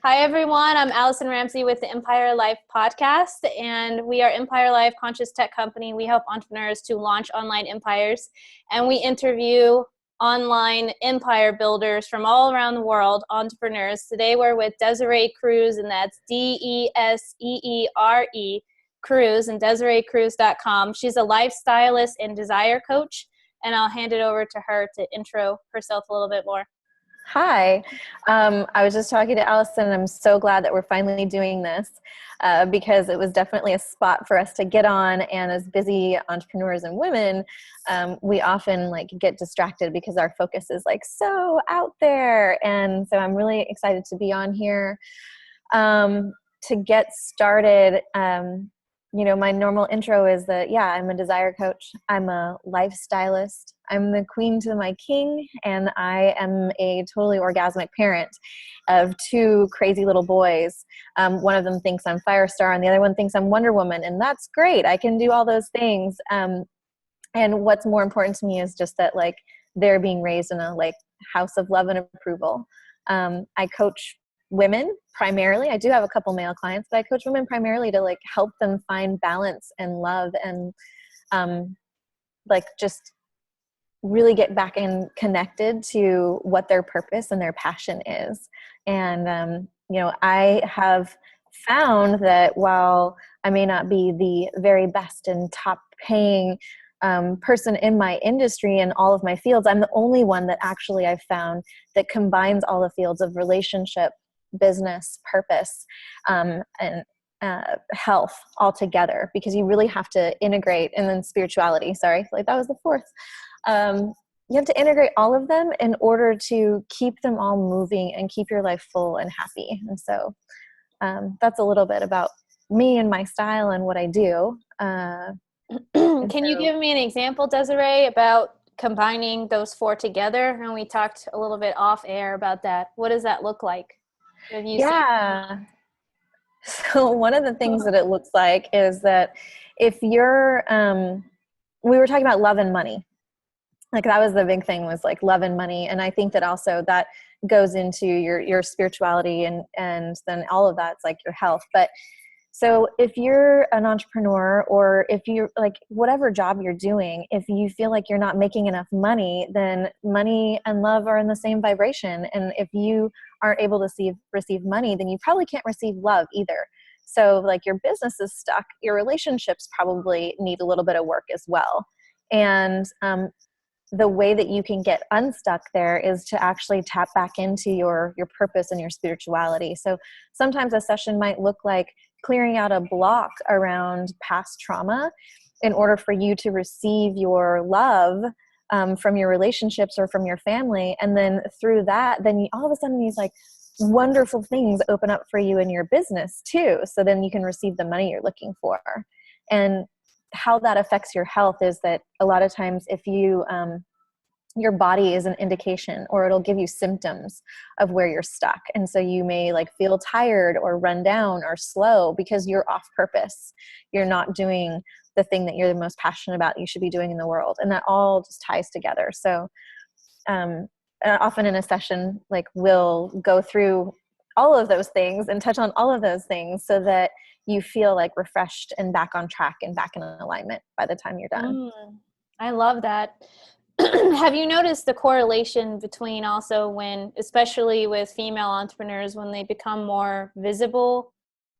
Hi, everyone. I'm Allison Ramsey with the Empire Life podcast, and we are Empire Life Conscious Tech Company. We help entrepreneurs to launch online empires, and we interview online empire builders from all around the world, entrepreneurs. Today, we're with Deseere Cruz, and that's Deseere Cruz, and DeseereCruz.com. She's a lifestylist and desire coach, and I'll hand it over to her to intro herself a little bit more. Hi. I was just talking to Allison. I'm so glad that we're finally doing this because it was definitely a spot for us to get on. And as busy entrepreneurs and women, we often get distracted because our focus is so out there. And so I'm really excited to be on here. To get started, my normal intro is that, I'm a desire coach. I'm a lifestylist. I'm the queen to my king, and I am a totally orgasmic parent of two crazy little boys. One of them thinks I'm Firestar, and the other one thinks I'm Wonder Woman, and that's great. I can do all those things. And what's more important to me is just that, they're being raised in a, house of love and approval. I coach women primarily. I do have a couple male clients, but I coach women primarily to help them find balance and love and just really get back and connected to what their purpose and their passion is. And I have found that while I may not be the very best and top paying person in my industry and all of my fields, I'm the only one that actually I've found that combines all the fields of relationship, business, purpose, and health all together, because you really have to integrate, and then spirituality, that was the fourth. You have to integrate all of them in order to keep them all moving and keep your life full and happy. And so that's a little bit about me and my style and what I do. Can you give me an example, Deseere, about combining those four together? And we talked a little bit off air about that. What does that look like? Have you seen? So one of the things that it looks like is that if you're, we were talking about love and money. That was the big thing, was love and money. And I think that also that goes into your spirituality and then all of that's your health. But so if you're an entrepreneur, or if you're whatever job you're doing, if you feel like you're not making enough money, then money and love are in the same vibration. And if you aren't able to receive money, then you probably can't receive love either. So your business is stuck. Your relationships probably need a little bit of work as well. And the way that you can get unstuck there is to actually tap back into your purpose and your spirituality. So sometimes a session might look like clearing out a block around past trauma in order for you to receive your love from your relationships or from your family. And then through that, then all of a sudden these wonderful things open up for you in your business too. So then you can receive the money you're looking for. And how that affects your health is that a lot of times if you, your body is an indication, or it'll give you symptoms of where you're stuck. And so you may feel tired or run down or slow because you're off purpose. You're not doing the thing that you're the most passionate about you should be doing in the world. And that all just ties together. So often in a session, we'll go through all of those things and touch on all of those things so that you feel refreshed and back on track and back in alignment by the time you're done. I love that. Have you noticed the correlation between also when, especially with female entrepreneurs, when they become more visible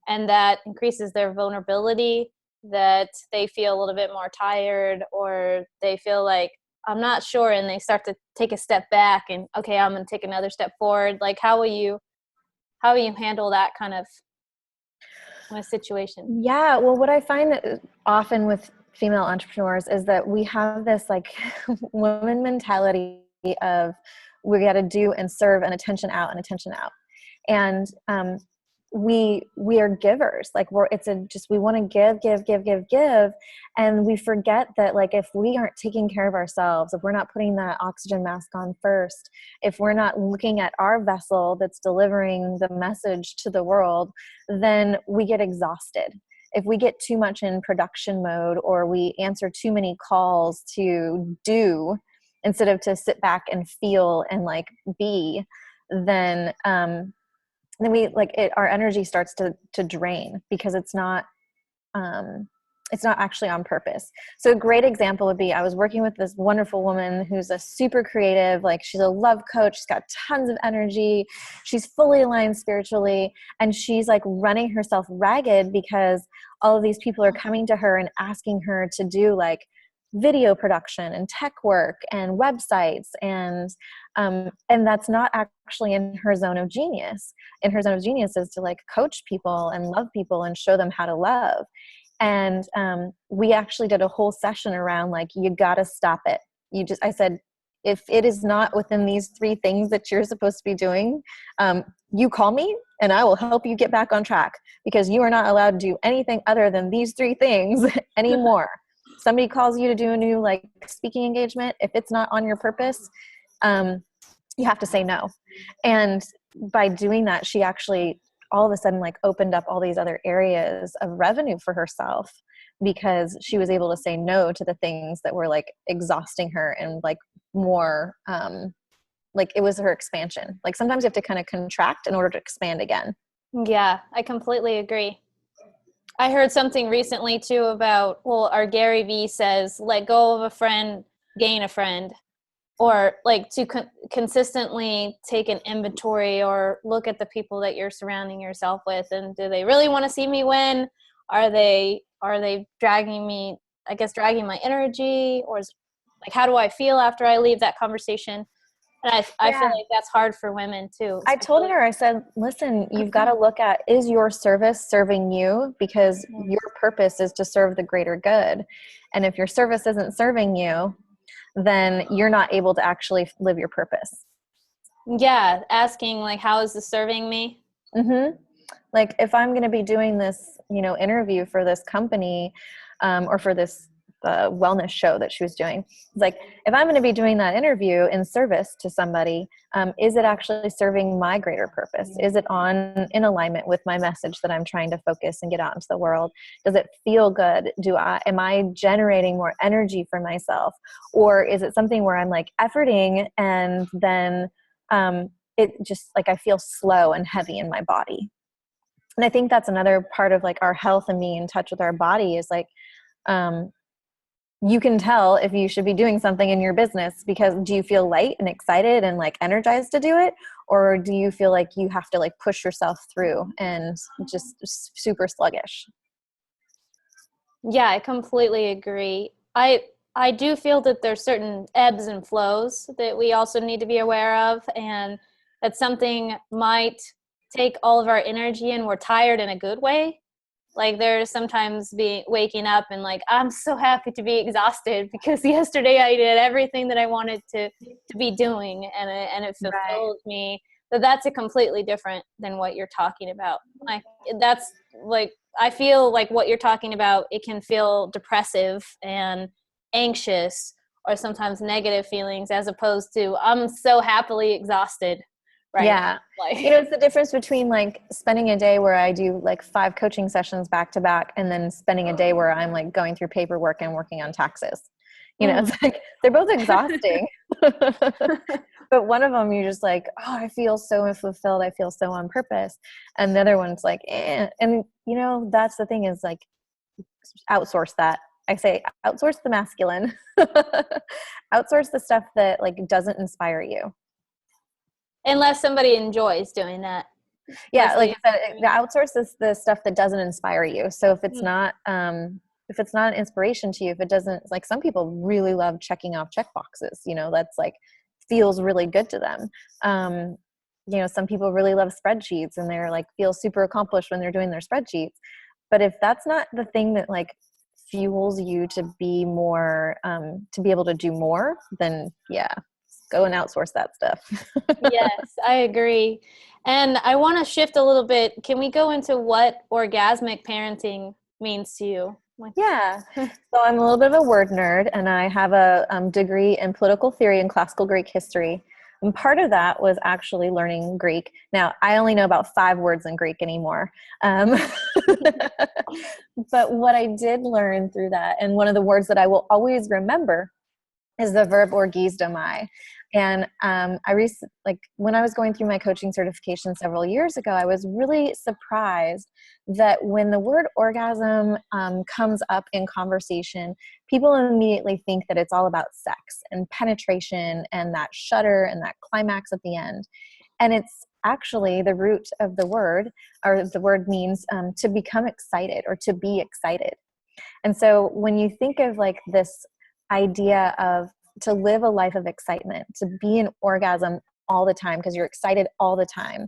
and that increases their vulnerability, that they feel a little bit more tired, or they feel I'm not sure, and they start to take a step back and, okay, I'm going to take another step forward. How will you handle that kind of situation? Yeah. Well, what I find often with female entrepreneurs is that we have this woman mentality of we got to do and serve and attention out and attention out. And we are givers. We want to give. And we forget that if we aren't taking care of ourselves, if we're not putting that oxygen mask on first, if we're not looking at our vessel that's delivering the message to the world, then we get exhausted. If we get too much in production mode, or we answer too many calls to do instead of to sit back and feel and be, then then we like it, our energy starts to drain because it's not actually on purpose. So a great example would be, I was working with this wonderful woman who's a super creative, like she's a love coach. She's got tons of energy. She's fully aligned spiritually. And she's like running herself ragged because all of these people are coming to her and asking her to do like video production and tech work and websites. And that's not actually in her zone of genius. In her zone of genius is to like coach people and love people and show them how to love. And we actually did a whole session around like, you got to stop it. I said, if it is not within these 3 things that you're supposed to be doing, you call me and I will help you get back on track, because you are not allowed to do anything other than these 3 things anymore. Somebody calls you to do a new like speaking engagement. If it's not on your purpose, you have to say no. And by doing that, she actually all of a sudden like opened up all these other areas of revenue for herself, because she was able to say no to the things that were like exhausting her and like more like it was her expansion. Like sometimes you have to kind of contract in order to expand again. Yeah, I completely agree. I heard something recently too about, well, our Gary Vee says, let go of a friend, gain a friend. Or like to consistently take an inventory or look at the people that you're surrounding yourself with, and do they really want to see me win? Are they dragging my energy, or like how do I feel after I leave that conversation? And I feel like that's hard for women too. I told her, I said, listen, you've got to look at, is your service serving you? Because your purpose is to serve the greater good. And if your service isn't serving you, then you're not able to actually live your purpose. Yeah. Asking like, how is this serving me? Mm-hmm. Like if I'm going to be doing this, interview for this company, or for this wellness show that she was doing, it's like, if I'm going to be doing that interview in service to somebody, is it actually serving my greater purpose? Is it in alignment with my message that I'm trying to focus and get out into the world? Does it feel good? Am I generating more energy for myself? Or is it something where I'm like efforting and then it just like I feel slow and heavy in my body? And I think that's another part of like our health and being in touch with our body is like, you can tell if you should be doing something in your business, because do you feel light and excited and like energized to do it? Or do you feel like you have to like push yourself through and just super sluggish? Yeah, I completely agree. I do feel that there's certain ebbs and flows that we also need to be aware of, and that something might take all of our energy and we're tired in a good way. Like there's sometimes waking up and like, I'm so happy to be exhausted because yesterday I did everything that I wanted to be doing, and it fulfilled me. But that's a completely different than what you're talking about. Like that's like, I feel like what you're talking about, it can feel depressive and anxious or sometimes negative feelings, as opposed to I'm so happily exhausted. Right. Yeah. Like, it's the difference between like spending a day where I do like 5 coaching sessions back to back, and then spending a day where I'm like going through paperwork and working on taxes. It's like, they're both exhausting, but one of them, you're just like, oh, I feel so fulfilled. I feel so on purpose. And the other one's like, eh. And that's the thing is like, outsource that. I say, outsource the masculine, outsource the stuff that like doesn't inspire you. Unless somebody enjoys doing that. Yeah, like I said, the outsource is the stuff that doesn't inspire you. So if it's not an inspiration to you, if it doesn't, like some people really love checking off check boxes, that's like feels really good to them. Some people really love spreadsheets and they're like feel super accomplished when they're doing their spreadsheets. But if that's not the thing that like fuels you to be more, to be able to do more, then yeah, go and outsource that stuff. Yes, I agree. And I want to shift a little bit. Can we go into what orgasmic parenting means to you? Yeah. So I'm a little bit of a word nerd, and I have a degree in political theory and classical Greek history. And part of that was actually learning Greek. Now, I only know about 5 words in Greek anymore. But what I did learn through that, and one of the words that I will always remember, is the verb orgisdomai. And like when I was going through my coaching certification several years ago, I was really surprised that when the word orgasm comes up in conversation, people immediately think that it's all about sex and penetration and that shudder and that climax at the end. And it's actually the root of the word, or the word means to become excited or to be excited. And so when you think of like this idea of to live a life of excitement, to be an orgasm all the time because you're excited all the time.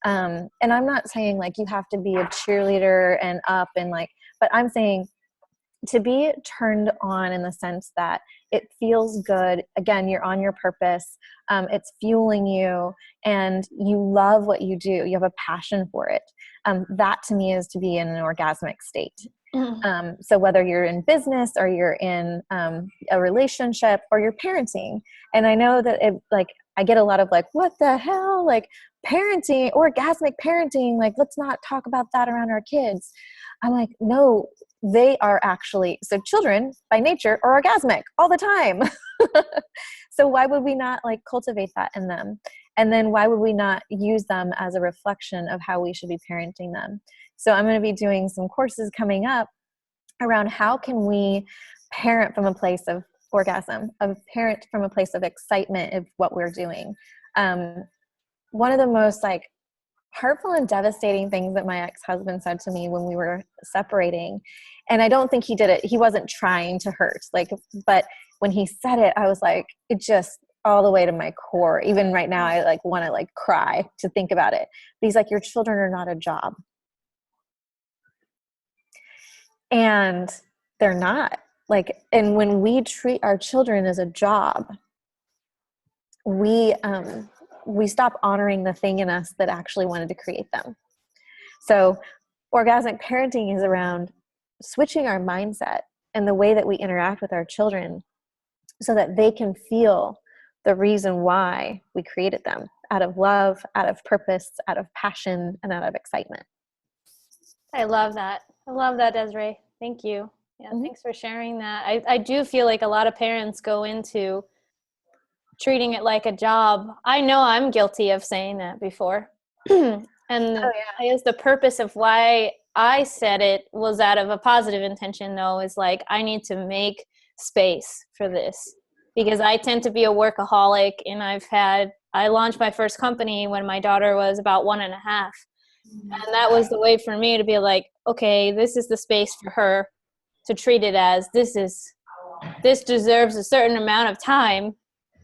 And I'm not saying like you have to be a cheerleader and up and like, but I'm saying to be turned on in the sense that it feels good. Again, you're on your purpose. It's fueling you and you love what you do. You have a passion for it. That to me is to be in an orgasmic state. So whether you're in business or you're in a relationship or you're parenting, and I know that it like, I get a lot of like, what the hell? Like parenting, orgasmic parenting, like, let's not talk about that around our kids. I'm like, no, they are actually, so children by nature are orgasmic all the time. So why would we not like cultivate that in them? And then why would we not use them as a reflection of how we should be parenting them? So I'm going to be doing some courses coming up around how can we parent from a place of orgasm, of parent from a place of excitement of what we're doing. One of the most like hurtful and devastating things that my ex-husband said to me when we were separating, and I don't think he did it, he wasn't trying to hurt, like, but when he said it, I was like, it just all the way to my core. Even right now, I like want to like cry to think about it. But he's like, your children are not a job. And they're not. Like, and when we treat our children as a job, we stop honoring the thing in us that actually wanted to create them. So orgasmic parenting is around switching our mindset and the way that we interact with our children so that they can feel the reason why we created them, out of love, out of purpose, out of passion, and out of excitement. I love that. I love that, Desiree. Thank you. Yeah, Thanks for sharing that. I do feel like a lot of parents go into treating it like a job. I know I'm guilty of saying that before. And I guess the purpose of why I said it was out of a positive intention, though, is like, I need to make space for this because I tend to be a workaholic, and I launched my first company when my daughter was about 1.5. And that was the way for me to be like, okay, this is the space for her to treat it as this deserves a certain amount of time.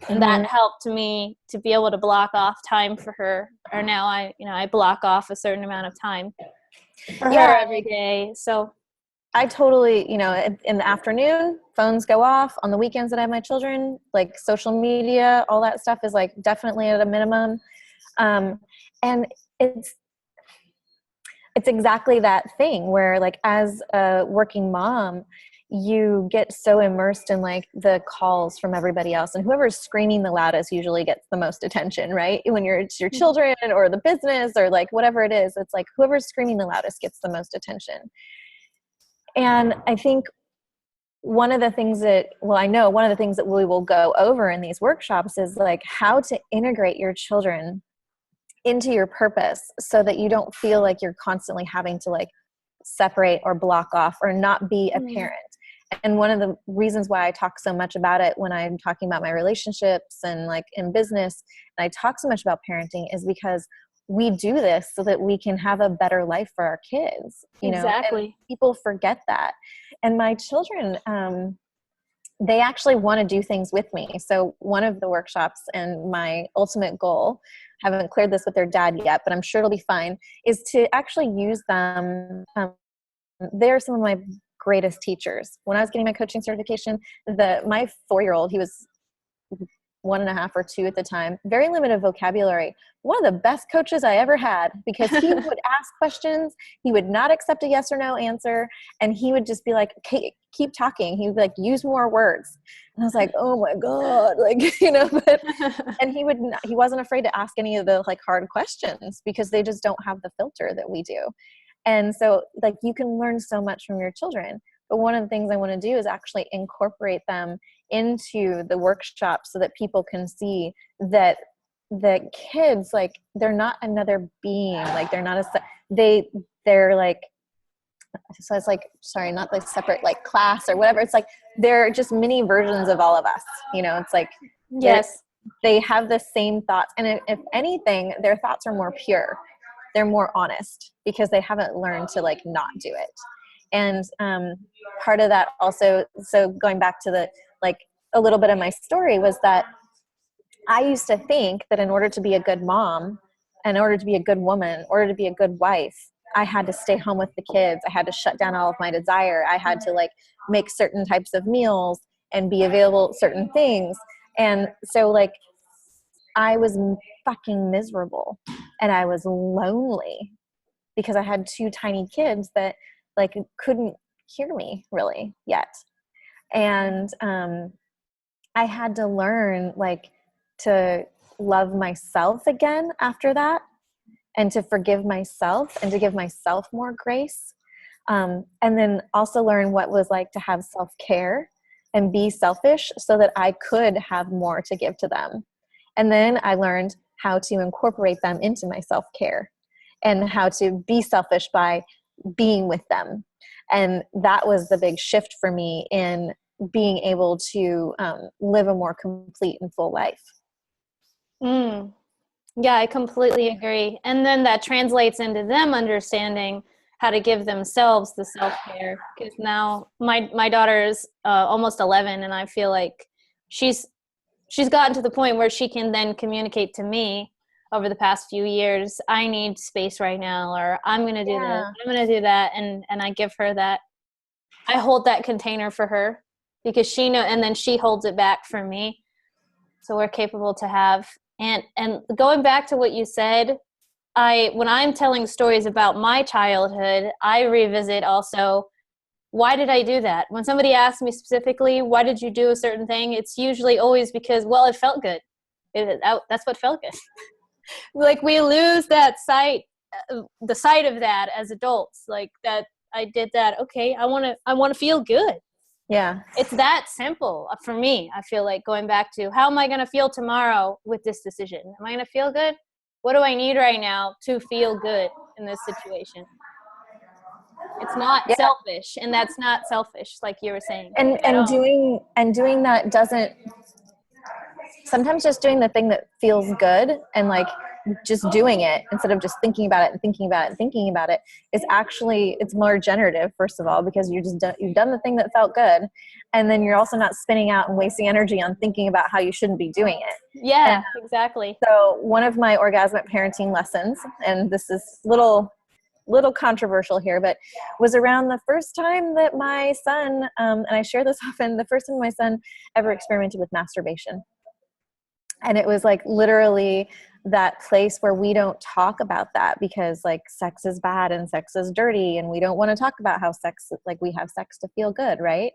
And that helped me to be able to block off time for her. Or now I block off a certain amount of time for her every day. So I totally, in the afternoon, phones go off. On the weekends that I have my children, like social media, all that stuff is like definitely at a minimum. And it's exactly that thing where like as a working mom, you get so immersed in like the calls from everybody else, and whoever's screaming the loudest usually gets the most attention, right? When it's your children or the business or like whatever it is, it's like whoever's screaming the loudest gets the most attention. And I think one of the things that we will go over in these workshops is like how to integrate your children into your purpose so that you don't feel like you're constantly having to like separate or block off or not be a parent. And one of the reasons why I talk so much about it when I'm talking about my relationships and like in business, and I talk so much about parenting, is because we do this so that we can have a better life for our kids, exactly. And people forget that. And my children, they actually want to do things with me. So one of the workshops, and my ultimate goal, haven't cleared this with their dad yet, but I'm sure it'll be fine, is to actually use them. They're some of my greatest teachers. When I was getting my coaching certification, my 4-year-old, he was 1.5 or 2 at the time, very limited vocabulary. One of the best coaches I ever had, because he would ask questions. He would not accept a yes or no answer. And he would just be like, okay, keep talking. He would be like, use more words. And I was like, oh my God, and he wasn't afraid to ask any of the like hard questions because they just don't have the filter that we do. And so like you can learn so much from your children. But one of the things I want to do is actually incorporate them into the workshop so that people can see that the kids, like, they're not another being. Like, they're not they're like, so it's like, sorry, not like separate, like class or whatever. It's like, they're just mini versions of all of us. It's like, Yes. they have the same thoughts. And if anything, their thoughts are more pure. They're more honest because they haven't learned to like not do it. And part of that also, so going back to the, like, a little bit of my story was that I used to think that in order to be a good mom, in order to be a good woman, in order to be a good wife, I had to stay home with the kids. I had to shut down all of my desire. I had to like make certain types of meals and be available at certain things. And so like I was fucking miserable and I was lonely because I had two tiny kids that like couldn't hear me really yet. And I had to learn like to love myself again after that, and to forgive myself and to give myself more grace. And then also learn what it was like to have self-care and be selfish so that I could have more to give to them. And then I learned how to incorporate them into my self-care and how to be selfish by being with them. And that was the big shift for me in being able to live a more complete and full life. Mm. Yeah, I completely agree. And then that translates into them understanding how to give themselves the self-care. Because now my daughter is almost 11, and I feel like she's gotten to the point where she can then communicate to me over the past few years, I need space right now, or I'm going to do this, I'm going to do that. And I give her that. I hold that container for her because she knows, and then she holds it back for me. So we're capable to have. And going back to what you said, when I'm telling stories about my childhood, I revisit also, why did I do that? When somebody asks me specifically, why did you do a certain thing? It's usually always because, well, it felt good. That's what felt good. Like we lose that sight, the sight of that as adults, like that I did that. Okay. I want to feel good. Yeah. It's that simple for me. I feel like going back to, how am I going to feel tomorrow with this decision? Am I going to feel good? What do I need right now to feel good in this situation? It's not selfish, and that's not selfish, like you were saying. And doing that doesn't, sometimes just doing the thing that feels good and like just doing it instead of just thinking about it and thinking about it and thinking about it is actually, it's more generative, first of all, because you've done the thing that felt good. And then you're also not spinning out and wasting energy on thinking about how you shouldn't be doing it. Yeah, exactly. So one of my orgasmic parenting lessons, and this is little controversial here, but was around the first time that my son, and I share this often, the first time my son ever experimented with masturbation. And it was like literally that place where we don't talk about that because like sex is bad and sex is dirty. And we don't want to talk about how like we have sex to feel good. Right.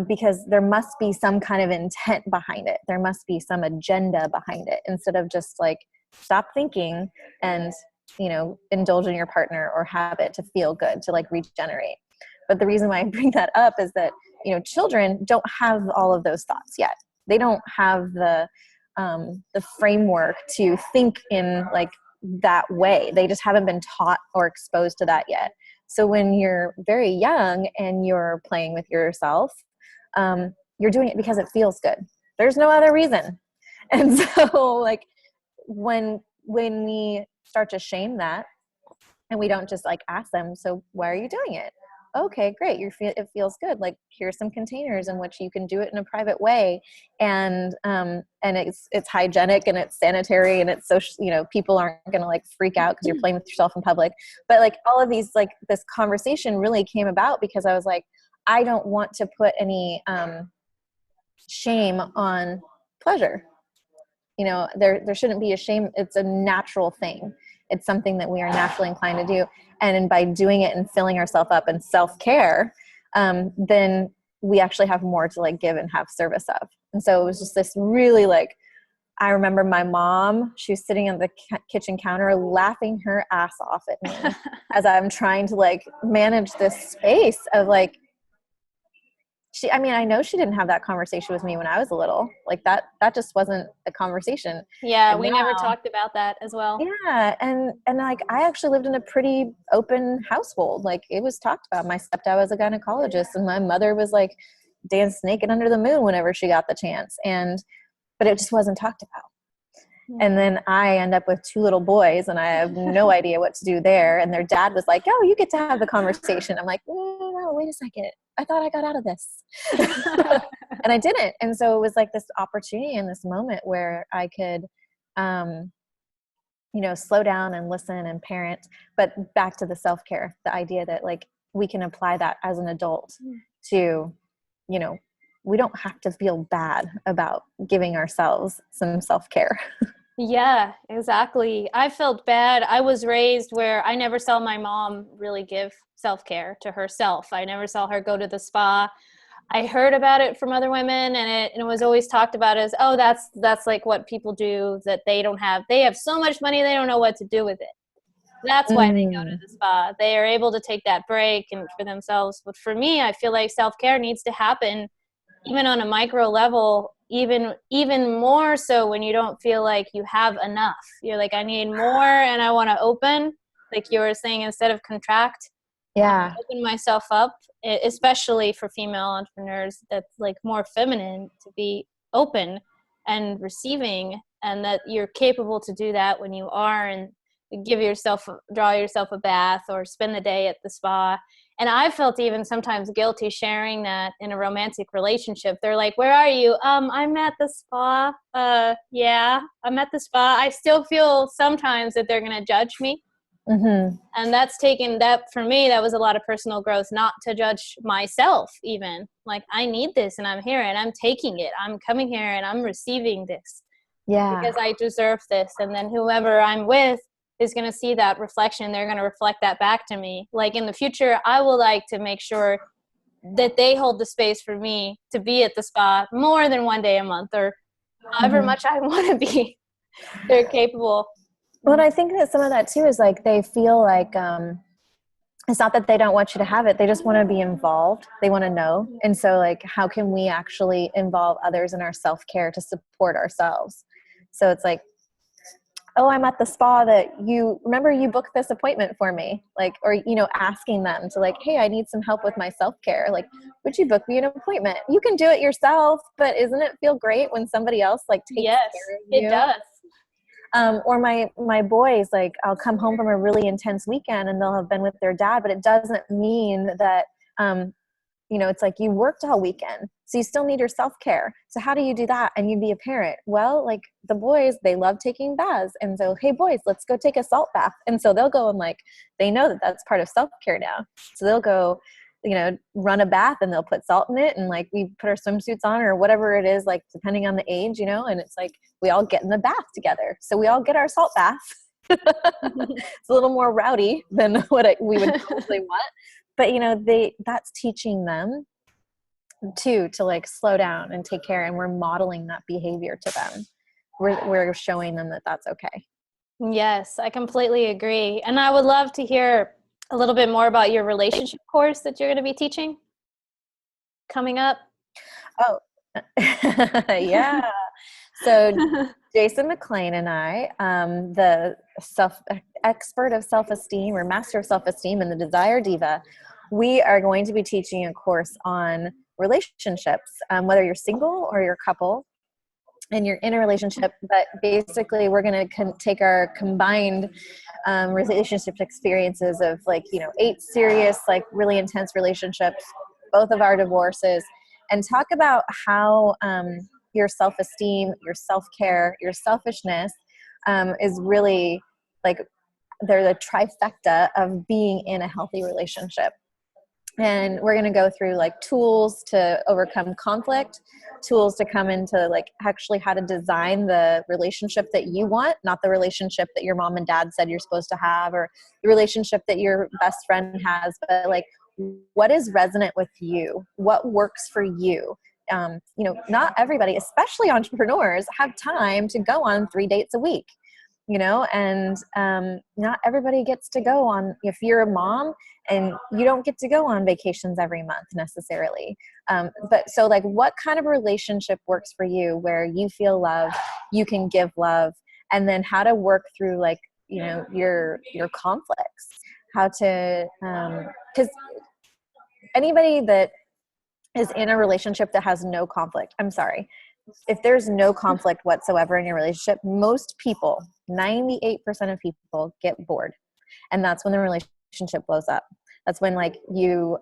Because there must be some kind of intent behind it. There must be some agenda behind it, instead of just like stop thinking and, indulge in your partner or have it to feel good, to like regenerate. But the reason why I bring that up is that, children don't have all of those thoughts yet. They don't have the framework to think in like that way. They just haven't been taught or exposed to that yet. So when you're very young and you're playing with yourself, you're doing it because it feels good. There's no other reason. And so like when we start to shame that, and we don't just like ask them, so why are you doing it? Okay, great. It feels good. Like here's some containers in which you can do it in a private way. And it's hygienic and it's sanitary and it's social, people aren't going to like freak out because you're playing with yourself in public. But like all of these, like this conversation really came about because I was like, I don't want to put any shame on pleasure. There shouldn't be a shame. It's a natural thing. It's something that we are naturally inclined to do. And by doing it and filling ourselves up in self-care, then we actually have more to like give and have service of. And so it was just this really like, I remember my mom, she was sitting on the kitchen counter laughing her ass off at me as I'm trying to like manage this space of like, I mean, I know she didn't have that conversation with me when I was little. Like that just wasn't a conversation. Yeah, And we never talked about that as well. yeah. And like, I actually lived in a pretty open household. Like it was talked about. My stepdad was a gynecologist and my mother was like dance naked under the moon whenever she got the chance. But it just wasn't talked about. And then I end up with 2 little boys and I have no idea what to do there. And their dad was like, oh, you get to have the conversation. I'm like, no, wait a second. I thought I got out of this. And I didn't. And so it was like this opportunity in this moment where I could, slow down and listen and parent, but back to the self-care, the idea that like we can apply that as an adult to, we don't have to feel bad about giving ourselves some self-care. Yeah, exactly. I felt bad. I was raised where I never saw my mom really give self-care to herself. I never saw her go to the spa. I heard about it from other women, and it was always talked about as, oh, that's like what people do, that they have so much money they don't know what to do with it. That's why they go to the spa. They are able to take that break and for themselves. But for me, I feel like self-care needs to happen even on a micro level, even more so when you don't feel like you have enough. You're like, I need more and I want to open, like you were saying, instead of contract. Yeah. Open myself up, especially for female entrepreneurs, that's like more feminine, to be open and receiving, and that you're capable to do that when you are, and draw yourself a bath or spend the day at the spa. And I felt even sometimes guilty sharing that in a romantic relationship. They're like, where are you? I'm at the spa. Yeah, I'm at the spa. I still feel sometimes that they're going to judge me. Mm-hmm. And for me, that was a lot of personal growth, not to judge myself even. Like, I need this and I'm here and I'm taking it. I'm coming here and I'm receiving this. Yeah. Because I deserve this. And then whoever I'm with is going to see that reflection. They're going to reflect that back to me. Like in the future, I will like to make sure that they hold the space for me to be at the spa more than one day a month, or however much I want to be. They're capable. Well, I think that some of that too is like they feel like it's not that they don't want you to have it. They just want to be involved. They want to know. And so like, how can we actually involve others in our self-care to support ourselves? So it's like, oh, I'm at the spa you booked this appointment for me. Like, or, asking them to like, hey, I need some help with my self-care. Like, would you book me an appointment? You can do it yourself, but isn't it feel great when somebody else like takes care of you? It does. Or my boys, like I'll come home from a really intense weekend and they'll have been with their dad, but it doesn't mean that, it's like you worked all weekend. So you still need your self-care. So how do you do that? And you'd be a parent. Well, like the boys, they love taking baths. And so, hey boys, let's go take a salt bath. And so they'll go and like, they know that that's part of self-care now. So they'll go, run a bath and they'll put salt in it. And like, we put our swimsuits on or whatever it is, like depending on the age, and it's like, we all get in the bath together. So we all get our salt bath. It's a little more rowdy than what we would probably want. But, that's teaching them to like slow down and take care. And we're modeling that behavior to them. We're showing them that that's okay. Yes, I completely agree. And I would love to hear a little bit more about your relationship course that you're going to be teaching coming up. Oh, yeah. So Jason McLean and I, the expert of self-esteem or master of self-esteem and the Desire Diva, we are going to be teaching a course on relationships, whether you're single or you're a couple and you're in a relationship. But basically we're going to take our combined relationship experiences of 8 serious, like really intense relationships, both of our divorces, and talk about how your self-esteem, your self-care, your selfishness is really like they're the trifecta of being in a healthy relationship. And we're going to go through like tools to overcome conflict, tools to come into like actually how to design the relationship that you want, not the relationship that your mom and dad said you're supposed to have, or the relationship that your best friend has, but like what is resonant with you? What works for you? Not everybody, especially entrepreneurs, have time to go on 3 dates a week. you know, and not everybody gets to go on, if you're a mom and you don't get to go on vacations every month necessarily. But so like, what kind of relationship works for you where you feel love, you can give love, and then how to work through like, you know, your conflicts, how to, because anybody that is in a relationship that has no conflict, I'm sorry, if there's no conflict whatsoever in your relationship, most people, 98% of people get bored. And that's when the relationship blows up. That's when like you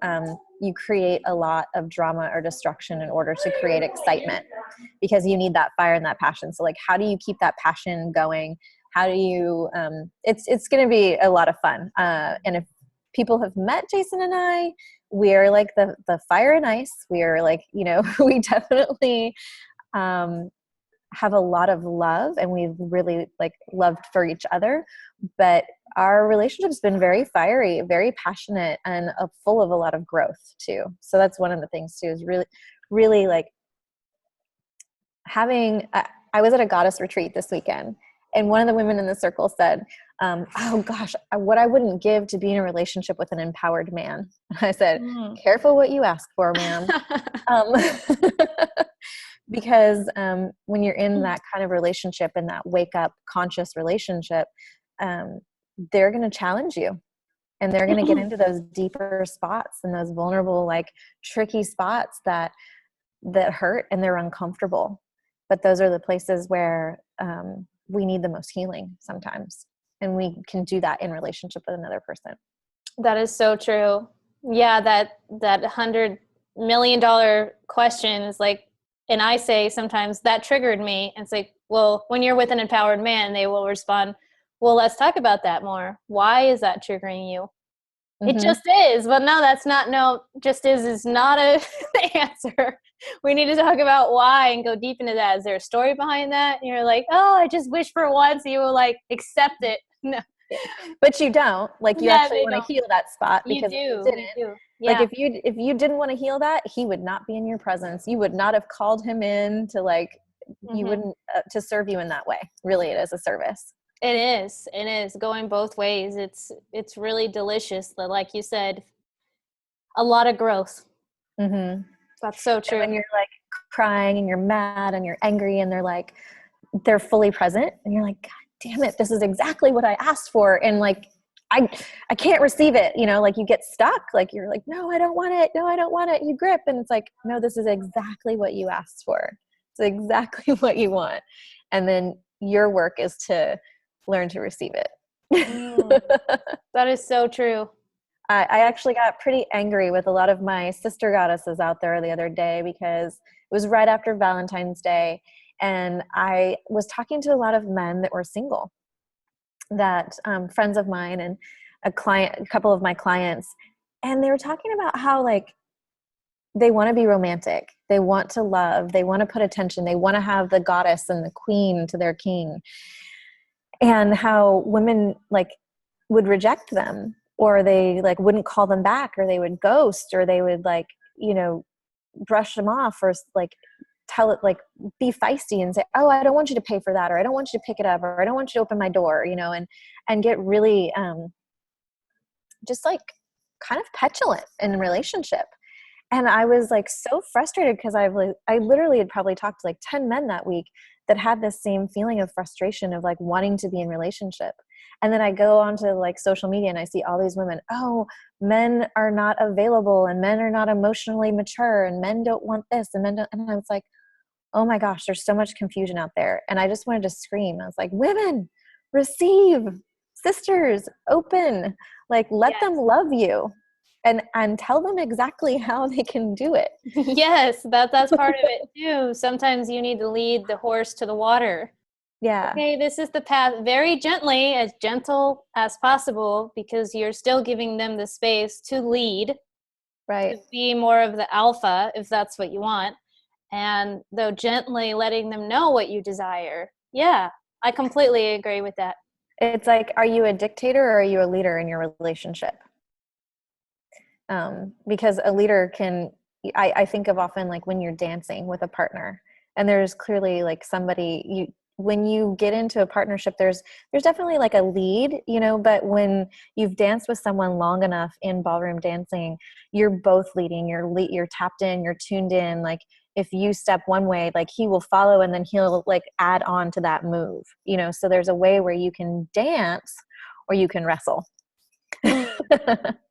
create a lot of drama or destruction in order to create excitement, because you need that fire and that passion. So like, how do you keep that passion going? How do you, it's going to be a lot of fun. And if people have met Jason and I, we're like the fire and ice. We are like, you know, we definitely, have a lot of love, and we've really like loved for each other, but our relationship's been very fiery, very passionate, and full of a lot of growth too. So that's one of the things too, is really like having, I was at a goddess retreat this weekend, and one of the women in the circle said, oh gosh, what I wouldn't give to be in a relationship with an empowered man. I said, careful what you ask for, ma'am. Because when you're in that kind of relationship, and that wake up conscious relationship, they're going to challenge you, and they're going to get into those deeper spots and those vulnerable, like tricky spots that hurt and they're uncomfortable. But those are the places where we need the most healing sometimes. And we can do that in relationship with another person. That is so true. Yeah. That $100 million question is like, and I say sometimes that triggered me. And it's like, well, when you're with an empowered man, they will respond, well, let's talk about that more. Why is that triggering you? Mm-hmm. It just is. But no, that's not, no, just is not the answer. We need to talk about why and go deep into that. Is there a story behind that? And you're like, oh, I just wish for once you will like accept it. No. But you don't, like, you actually want to heal that spot, because you do. Yeah. Like if you didn't want to heal that, he would not be in your presence. You would not have called him in to like, you wouldn't to serve you in that way. Really, it is a service. It is going both ways. It's really delicious. But like you said, a lot of growth. Mm-hmm. That's so true. And when you're like crying and you're mad and you're angry, and they're fully present, and you're like, God damn it, this is exactly what I asked for. And like, I can't receive it, you know, like you get stuck, like you're like, no, I don't want it. No, I don't want it. You grip. And it's like, no, this is exactly what you asked for. It's exactly what you want. And then your work is to learn to receive it. That is so true. I actually got pretty angry with a lot of my sister goddesses out there the other day, because it was right after Valentine's Day. And I was talking to a lot of men that were single, that friends of mine and a couple of my clients, and they were talking about how like they want to be romantic, they want to love, they want to put attention, they want to have the goddess and the queen to their king, and how women like would reject them, or they like wouldn't call them back, or they would ghost, or they would like, you know, brush them off, or like tell it, like be feisty and say, oh, I don't want you to pay for that, or I don't want you to pick it up, or I don't want you to open my door, you know, and get really just like kind of petulant in a relationship. And I was like so frustrated, because I literally had probably talked to like 10 men that week that had this same feeling of frustration of like wanting to be in relationship. And then I go onto like social media and I see all these women, oh, men are not available, and men are not emotionally mature, and men don't want this, and men don't. And I was like, oh my gosh, there's so much confusion out there. And I just wanted to scream. I was like, women, receive, sisters, open, like let them love you, and tell them exactly how they can do it. Yes, that's part of it too. Sometimes you need to lead the horse to the water. Yeah. Okay, this is the path, very gently, as gentle as possible, because you're still giving them the space to lead, right? To be more of the alpha, if that's what you want. And though gently letting them know what you desire. Yeah, I completely agree with that. It's like, are you a dictator or are you a leader in your relationship? Because a leader can, I think of often like when you're dancing with a partner, and there's clearly like somebody, when you get into a partnership, there's definitely like a lead, you know, but when you've danced with someone long enough in ballroom dancing, you're both leading, you're tapped in, you're tuned in. Like if you step one way, like he will follow and then he'll like add on to that move, you know? So there's a way where you can dance or you can wrestle.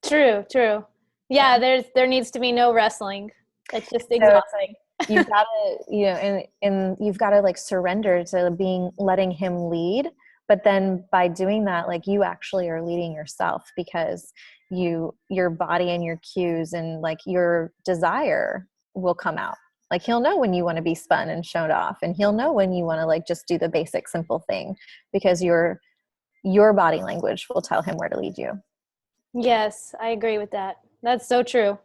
True. Yeah, there needs to be no wrestling. It's just exhausting. You've got to, you know, and you've got to like surrender to letting him lead. But then by doing that, like you actually are leading yourself, because your body and your cues and like your desire will come out. Like he'll know when you want to be spun and shown off, and he'll know when you want to like just do the basic simple thing, because your body language will tell him where to lead you. Yes, I agree with that. That's so true.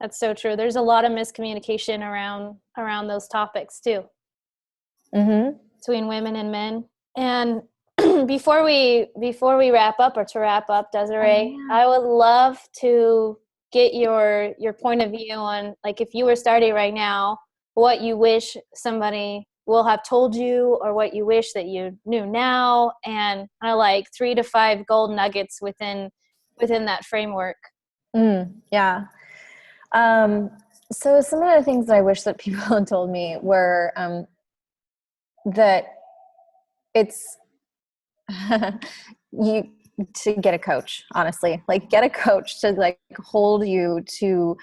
There's a lot of miscommunication around those topics too, between women and men. And before we wrap up, Deseere, I would love to get your point of view on, like, if you were starting right now, what you wish somebody will have told you, or what you wish that you knew now, and kind of like 3 to 5 gold nuggets within that framework. Yeah. So some of the things that I wish that people had told me were that it's you to get a coach, honestly, like get a coach to like hold you to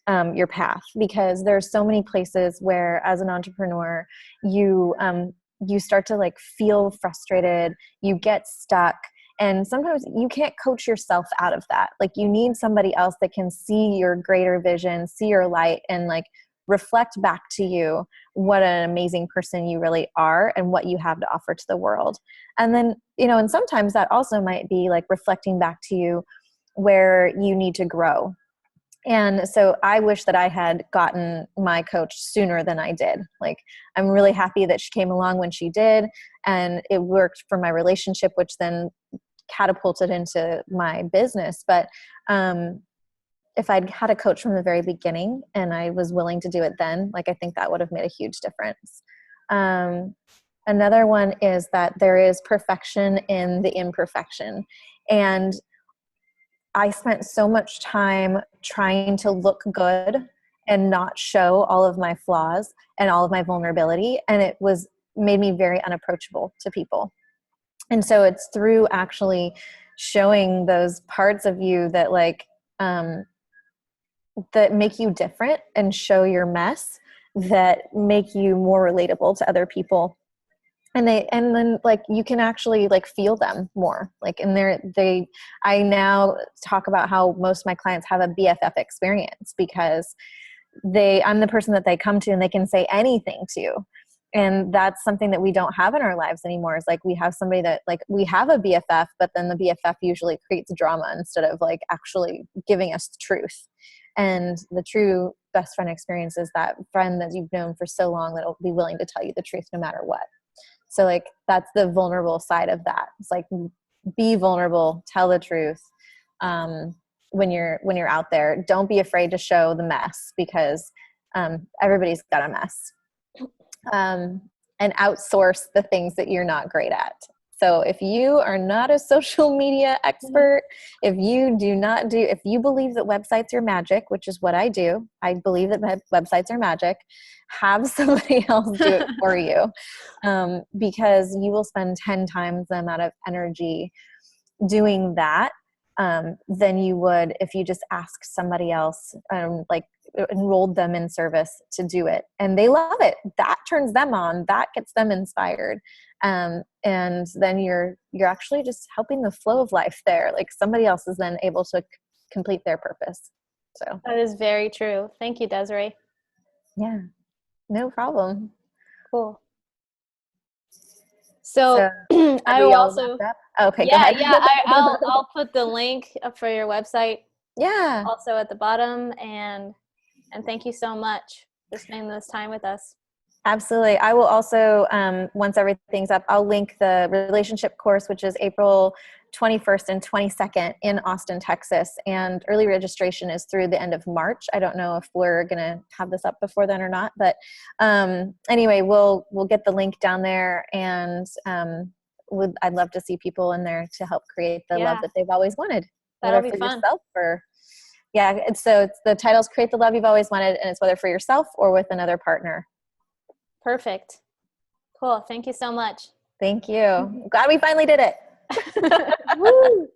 your path, because there's so many places where as an entrepreneur you start to like feel frustrated, you get stuck. And sometimes you can't coach yourself out of that. Like you need somebody else that can see your greater vision, see your light, and like reflect back to you what an amazing person you really are and what you have to offer to the world. And then, you know, and sometimes that also might be like reflecting back to you where you need to grow. And so I wish that I had gotten my coach sooner than I did. Like, I'm really happy that she came along when she did, and it worked for my relationship, which then catapulted into my business. But if I'd had a coach from the very beginning and I was willing to do it then, like, I think that would have made a huge difference. Another one is that there is perfection in the imperfection. And I spent so much time trying to look good and not show all of my flaws and all of my vulnerability. And it made me very unapproachable to people. And so it's through actually showing those parts of you that like, that make you different and show your mess, that make you more relatable to other people. And then like you can actually like feel them more. Like, and I now talk about how most of my clients have a BFF experience, because I'm the person that they come to and they can say anything to. And that's something that we don't have in our lives anymore, is like we have somebody that like we have a BFF, but then the BFF usually creates drama instead of like actually giving us the truth. And the true best friend experience is that friend that you've known for so long that will be willing to tell you the truth no matter what. So like that's the vulnerable side of that. It's like, be vulnerable, tell the truth. When you're out there, don't be afraid to show the mess, because everybody's got a mess. And outsource the things that you're not great at. So if you are not a social media expert, if you believe that websites are magic, which is what I do, I believe that websites are magic, have somebody else do it for you, because you will spend 10 times the amount of energy doing that than you would if you just ask somebody else, like enrolled them in service to do it. And they love it. That turns them on. That gets them inspired. And then you're actually just helping the flow of life there. Like somebody else is then able to complete their purpose. So that is very true. Thank you, Deseere. Yeah, no problem. Cool. So I will also, okay, yeah, go ahead. yeah, I'll put the link up for your website. Yeah. Also at the bottom, and thank you so much for spending this time with us. Absolutely. I will also, once everything's up, I'll link the relationship course, which is April 21st and 22nd in Austin, Texas. And early registration is through the end of March. I don't know if we're going to have this up before then or not, but anyway, we'll get the link down there, and I'd love to see people in there to help create the love that they've always wanted, That'll whether be for fun. yourself or so the title's Create the Love You've Always Wanted, and it's whether for yourself or with another partner. Perfect. Cool. Thank you so much. Thank you. Glad we finally did it. Woo!